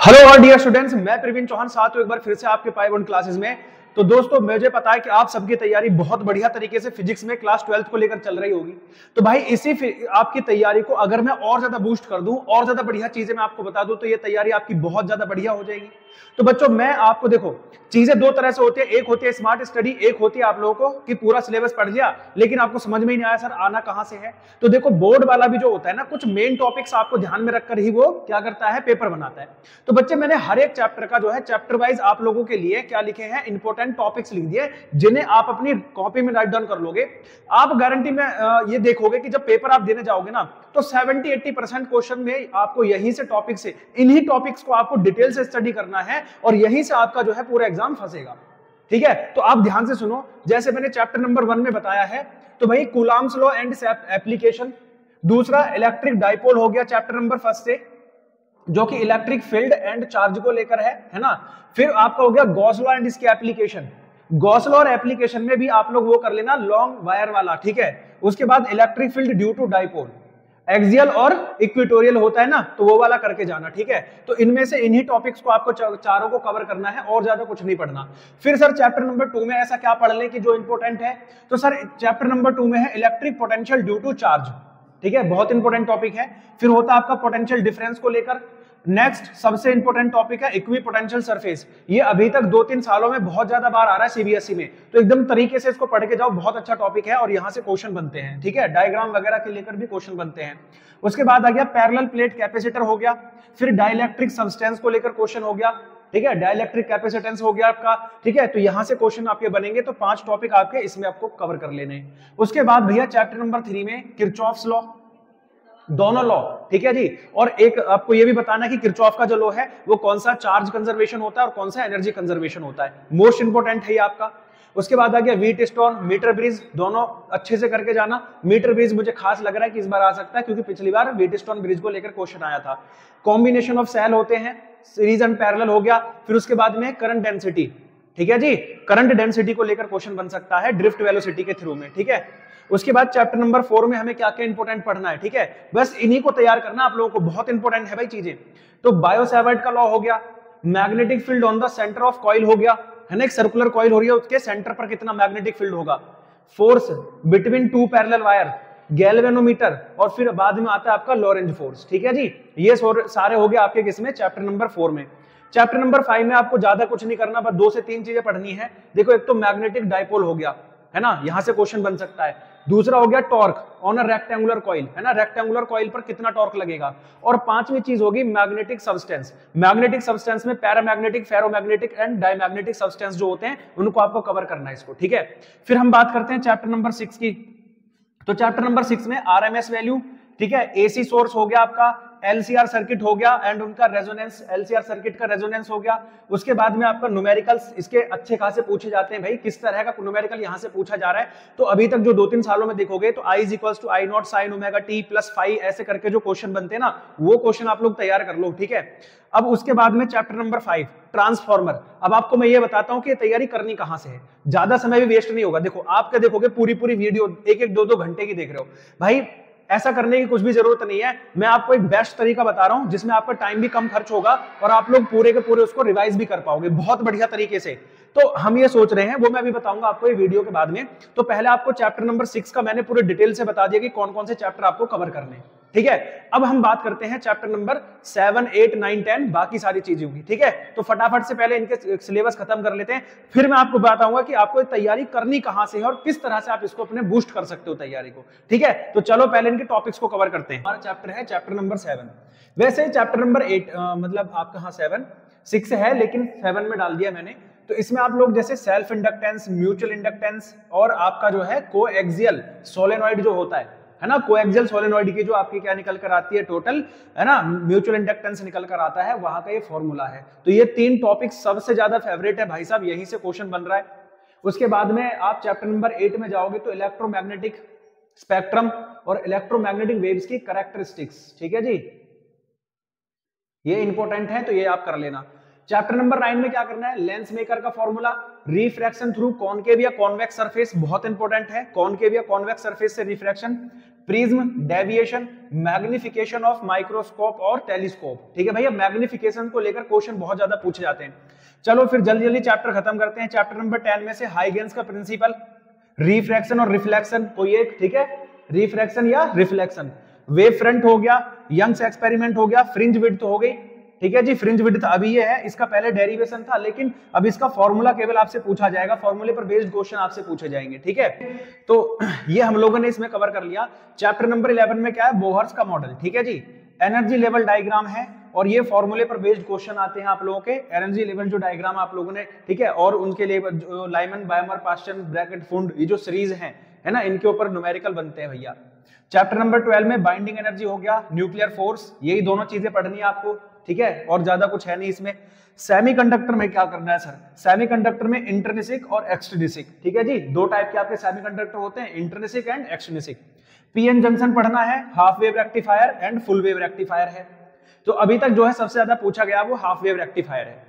Hello और dear students, मैं प्रवीण चौहान साथ हूं एक बार फिर से आपके पाई क्लासेस में। तो दोस्तों, मुझे पता है कि आप सबकी तैयारी बहुत बढ़िया तरीके से फिजिक्स में क्लास 12th को लेकर चल रही होगी। तो भाई इसी आपकी तैयारी को अगर मैं और ज्यादा बूस्ट कर दूं और ज्यादा बढ़िया चीजें मैं आपको बता दूं तो ये तैयारी आपकी बहुत ज्यादा बढ़िया हो जाएगी। तो बच्चों, मैं आपको देखो, चीजें दो तरह से होती है। एक होती है स्मार्ट स्टडी, एक होती है आप लोगों को कि पूरा सिलेबस पढ़ लिया लेकिन आपको समझ में ही नहीं आया सर आना कहां से है। तो देखो, बोर्ड वाला भी जो होता है ना, कुछ मेन टॉपिक्स आपको ध्यान में रखकर ही वो क्या करता है, पेपर बनाता है। तो बच्चे, मैंने हर एक चैप्टर का जो है चैप्टर वाइज आप लोगों के लिए क्या लिखे हैं, इंपॉर्टेंट टॉपिक्स लिख दिए जिन्हें आप अपनी कॉपी में राइट डाउन कर लोगे। आप गारंटी में ये देखोगे कि जब पेपर आप देने जाओगे ना तो 70-80% क्वेश्चन में आपको यहीं से टॉपिक से, इन्हीं टॉपिक्स को आपको डिटेल से स्टडी करना है और यहीं से आपका जो है पूरा एग्जाम फंसेगा। ठीक है, तो आप ध्यान से सुनो। जैसे मैंने चैप्टर नंबर 1 में बताया है, तो भाई कूलम्ब्स लॉ एंड एप्लीकेशन। दूसरा इलेक्ट्रिक डाइपोल हो गया चैप्टर नंबर 1 से, जो कि इलेक्ट्रिक फील्ड एंड चार्ज को लेकर है ना। फिर आपका हो गया गॉस लॉ एंड इसकी एप्लीकेशन। गॉस लॉ और एप्लीकेशन में भी आप लोग वो कर लेना, लॉन्ग वायर वाला। ठीक है, उसके बाद electric field due to dipole, axial और इक्वेटोरियल होता है ना, तो वो वाला करके जाना। ठीक है, तो इनमें से इन्हीं टॉपिक्स को आपको चारों को कवर करना है और ज्यादा कुछ नहीं पढ़ना। फिर सर चैप्टर नंबर 2 में ऐसा क्या पढ़ लें कि जो इंपॉर्टेंट है, तो सर चैप्टर नंबर 2 में है electric potential due to charge. ठीक है, बहुत इंपॉर्टेंट टॉपिक है। फिर होता है आपका पोटेंशियल डिफरेंस को लेकर। नेक्स्ट सबसे इंपॉर्टेंट टॉपिक है इक्विपोटेंशियल सरफेस। ये अभी तक 2-3 सालों में बहुत ज्यादा बार आ रहा है सीबीएसई में, तो एकदम तरीके से इसको पढ़ के जाओ, बहुत अच्छा टॉपिक है और यहां से क्वेश्चन बनते हैं। ठीक है, डायग्राम वगैरह के लेकर भी क्वेश्चन बनते हैं। उसके बाद आ गया पैरेलल प्लेट कैपेसिटर हो गया। फिर डाइलेक्ट्रिक सब्सटेंस को लेकर क्वेश्चन हो गया। ठीक है, डाइलेक्ट्रिक कैपेसिटेंस हो गया आपका। ठीक है, तो यहां से क्वेश्चन आपके बनेंगे, तो 5 टॉपिक आपके इसमें आपको कवर कर लेने। उसके बाद भैया चैप्टर नंबर 3 में किरचॉफ्स लॉ, दोनों लॉ। ठीक है जी, और एक आपको ये भी बताना कि किरचॉफ का जो लॉ है वो कौन सा चार्ज कंजर्वेशन होता है और कौन सा एनर्जी कंजर्वेशन होता है, मोस्ट इंपोर्टेंट है ये आपका। उसके बाद आ गया व्हीट स्टोन, मीटर ब्रिज, दोनों अच्छे से करके जाना। मीटर ब्रिज मुझे खास लग रहा है कि इस बार आ सकता है क्योंकि पिछली बार व्हीट स्टोन ब्रिज को लेकर क्वेश्चन आया था। कॉम्बिनेशन ऑफ सेल होते हैं, सीरीज एंड पैरेलल हो गया। फिर उसके बाद में करंट डेंसिटी। ठीक है जी, करंट डेंसिटी को लेकर क्वेश्चन बन सकता है ड्रिफ्ट वेलोसिटी के थ्रू में। ठीक है, उसके बाद चैप्टर नंबर 4 में हमें क्या क्या इंपॉर्टेंट पढ़ना है। ठीक है, बस इन्हीं को तैयार करना आप लोगों को, बहुत इंपॉर्टेंट है भाई चीजें। तो बायो-सैवर्ट का लॉ हो गया, magnetic field on the centre of coil हो गया, है ना। एक सर्कुलर कॉइल हो रही है, उसके सेंटर पर कितना मैग्नेटिक फील्ड होगा। Force between 2 parallel wire, galvanometer, और फिर बाद में आता है आपका लॉरेंज फोर्स। ठीक है जी, ये सारे हो गए आपके किसमें, चैप्टर नंबर 4 में। चैप्टर नंबर 5 में आपको ज्यादा कुछ नहीं करना, बस 2 से 3 चीजें पढ़नी है। देखो, एक तो मैग्नेटिक डाइपोल हो गया, है ना, यहां से क्वेश्चन बन सकता है। दूसरा हो गया torque on a rectangular coil, है ना, रेक्टेंगुलर कॉइल पर कितना टॉर्क लगेगा। और 5वीं चीज होगी मैग्नेटिक सब्सटेंस। मैग्नेटिक सब्सटेंस में paramagnetic, ferromagnetic and diamagnetic substance जो होते हैं उनको आपको कवर करना है इसको। ठीक है, फिर हम बात करते हैं चैप्टर नंबर 6 की। तो चैप्टर नंबर 6 में आरएमएस वैल्यू, ठीक है, एसी सोर्स हो गया आपका, एलसीआर सर्किट हो गया एंड उनका रेजोनेंस, एलसीआर सर्किट का रेजोनेंस हो गया। उसके बाद में आपका न्यूमेरिकल्स, इसके अच्छे खासे पूछे जाते हैं भाई, किस तरह का न्यूमेरिकल यहां से पूछा जा रहा है। तो अभी तक जो 2-3 सालों में देखोगे तो I = I0 sin omega t + phi ऐसे करके जो क्वेश्चन बनते हैं ना, वो क्वेश्चन आप लोग तैयार कर लो। ठीक है, अब उसके बाद में चैप्टर नंबर 5 ट्रांसफॉर्मर। अब आपको मैं ये बताता हूं कि तैयारी करनी कहां से है, ज्यादा समय भी वेस्ट नहीं होगा। देखो, आप क्या देखोगे, पूरी वीडियो 1-1, 2-2 घंटे की देख रहे हो भाई, ऐसा करने की कुछ भी जरूरत नहीं है। मैं आपको एक बेस्ट तरीका बता रहा हूं जिसमें आपका टाइम भी कम खर्च होगा और आप लोग पूरे के पूरे उसको रिवाइज भी कर पाओगे बहुत बढ़िया तरीके से। तो हम ये सोच रहे हैं, वो मैं अभी बताऊंगा आपको ये वीडियो के बाद में। तो पहले आपको चैप्टर नंबर 6 का मैंने पूरे डिटेल से बता दिया कि कौन कौन से चैप्टर आपको कवर करने हैं। ठीक है, अब हम बात करते हैं चैप्टर नंबर 7, 8, 9, 10, बाकी सारी चीजें होंगी। ठीक है, तो फटाफट से पहले इनके सिलेबस खत्म कर लेते हैं, फिर मैं आपको बताऊंगा कि आपको तैयारी करनी कहां से है और किस तरह से आप इसको अपने बूस्ट कर सकते हो तैयारी को। ठीक है, तो चलो पहले इनके टॉपिक्स को कवर करते हैं। हमारा चैप्टर है चैप्टर नंबर 7। वैसे चैप्टर नंबर 8 मतलब आपका, हाँ 6 है लेकिन 7 में डाल दिया मैंने। तो इसमें आप लोग जैसे सेल्फ इंडक्टेंस, म्यूचुअल इंडक्टेंस और आपका जो है कोएक्सियल सोलेनॉइड जो होता है ना, कोएक्सियल सोलेनॉइड की जो आपकी क्या निकल कर आती है टोटल, है ना, म्यूचुअल इंडक्टेंस निकल कर आता है, वहां का ये फॉर्मूला है। तो ये 3 टॉपिक सबसे ज्यादा फेवरेट है भाई साहब, यहीं से क्वेश्चन बन रहा है। उसके बाद में आप चैप्टर नंबर 8 में जाओगे तो इलेक्ट्रोमैग्नेटिक स्पेक्ट्रम और इलेक्ट्रोमैग्नेटिक वेव्स की कैरेक्टरिस्टिक्स। ठीक है जी, ये इंपॉर्टेंट है तो ये आप कर लेना। चैप्टर नंबर 9 में क्या करना है, लेंस मेकर का फॉर्मूला, रिफ्रैक्शन थ्रू कॉनकेव या कॉन्वेक्स सरफेस, बहुत इंपॉर्टेंट है, कॉनकेव या कॉन्वेक्स सरफेस से refraction, prism, deviation, magnification of microscope और टेलीस्कोप। ठीक है भैया, मैग्निफिकेशन को लेकर क्वेश्चन बहुत ज्यादा पूछे जाते हैं। चलो फिर जल्दी जल्दी चैप्टर खत्म करते हैं। चैप्टर नंबर 10 में से हाइगेंस का प्रिंसिपल, रिफ्रैक्शन और रिफ्लेक्शन कोई एक, ठीक है, रिफ्रैक्शन या रिफ्लेक्शन, वेव फ्रंट हो गया, यंग्स एक्सपेरिमेंट हो गया, फ्रिंज विड्थ हो गई। ठीक है जी, फ्रिंज विड्थ अभी ये है, इसका पहले डेरिवेशन था, लेकिन अब इसका फॉर्मूला केवल आपसे पूछा जाएगा, फॉर्मूले पर बेस्ड क्वेश्चन आपसे पूछे जाएंगे। ठीक है, तो ये हम लोगों ने इसमें कवर कर लिया। चैप्टर नंबर 11 में क्या है, बोहर्स का मॉडल। ठीक है जी, एनर्जी लेवल डायग्राम है और ये फॉर्मूले पर बेस्ड क्वेश्चन आते हैं आप लोगों के, एनर्जी लेवल जो डायग्राम आप लोगों ने, ठीक है, और उनके लिए जो लाइमन, बायमर, पास्टन, ब्रैकेट, फुंड, ये जो सीरीज है ना, इनके ऊपर न्यूमेरिकल बनते हैं भैया। चैप्टर नंबर 12 में बाइंडिंग एनर्जी हो गया, न्यूक्लियर फोर्स, यही दोनों चीजें पढ़नी है आपको। ठीक है, और ज्यादा कुछ है नहीं इसमें। सेमीकंडक्टर में क्या करना है सर, सेमीकंडक्टर में इंटरनिसिक और एक्सट्रिनिसिक। ठीक है जी, दो टाइप के आपके सेमीकंडक्टर होते हैं, इंटरनिसिक एंड एक्सट्रिनिसिक। पीएन जंक्शन पढ़ना है, half wave rectifier and full wave rectifier है। तो अभी तक जो है सबसे ज्यादा पूछा गया वो हाफ वेव रेक्टिफायर है।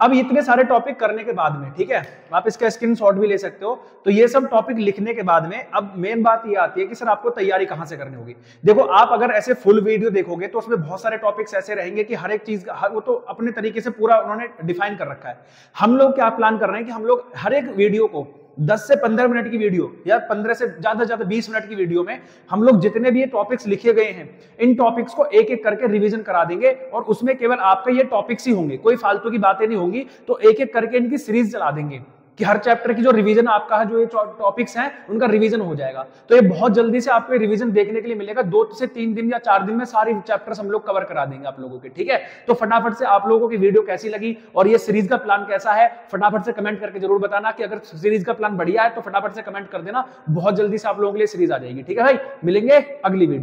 अब इतने सारे टॉपिक करने के बाद में, ठीक है, आप इसका स्क्रीनशॉट भी ले सकते हो, तो ये सब टॉपिक लिखने के बाद में अब मेन बात ये आती है कि सर आपको तैयारी कहां से करनी होगी। देखो, आप अगर ऐसे फुल वीडियो देखोगे तो उसमें बहुत सारे टॉपिक्स ऐसे रहेंगे कि हर एक चीज वो तो अपने तरीके से पूरा उन्होंने डिफाइन कर रखा है। हम लोग क्या प्लान कर रहे हैं कि हम लोग हर एक वीडियो को 10 से 15 मिनट की वीडियो या 15 से ज्यादा 20 मिनट की वीडियो में हम लोग जितने भी ये टॉपिक्स लिखे गए हैं, इन टॉपिक्स को एक एक करके रिवीजन करा देंगे और उसमें केवल आपके ये टॉपिक्स ही होंगे, कोई फालतू की बातें नहीं होंगी। तो एक एक करके इनकी सीरीज चला देंगे कि हर चैप्टर की जो रिवीजन आपका है, जो ये टॉपिक्स हैं उनका रिवीजन हो जाएगा। तो ये बहुत जल्दी से आपको रिवीजन देखने के लिए मिलेगा, 2 से 3 दिन या 4 दिन में सारी चैप्टर्स हम लोग कवर करा देंगे आप लोगों के। ठीक है, तो फटाफट से आप लोगों की वीडियो कैसी लगी और ये सीरीज का प्लान कैसा है, फटाफट से कमेंट करके जरूर बताना। कि अगर सीरीज का प्लान बढ़िया है तो फटाफट से कमेंट कर देना, बहुत जल्दी से आप लोगों के लिए सीरीज आ जाएगी। ठीक है भाई, मिलेंगे अगली वीडियो।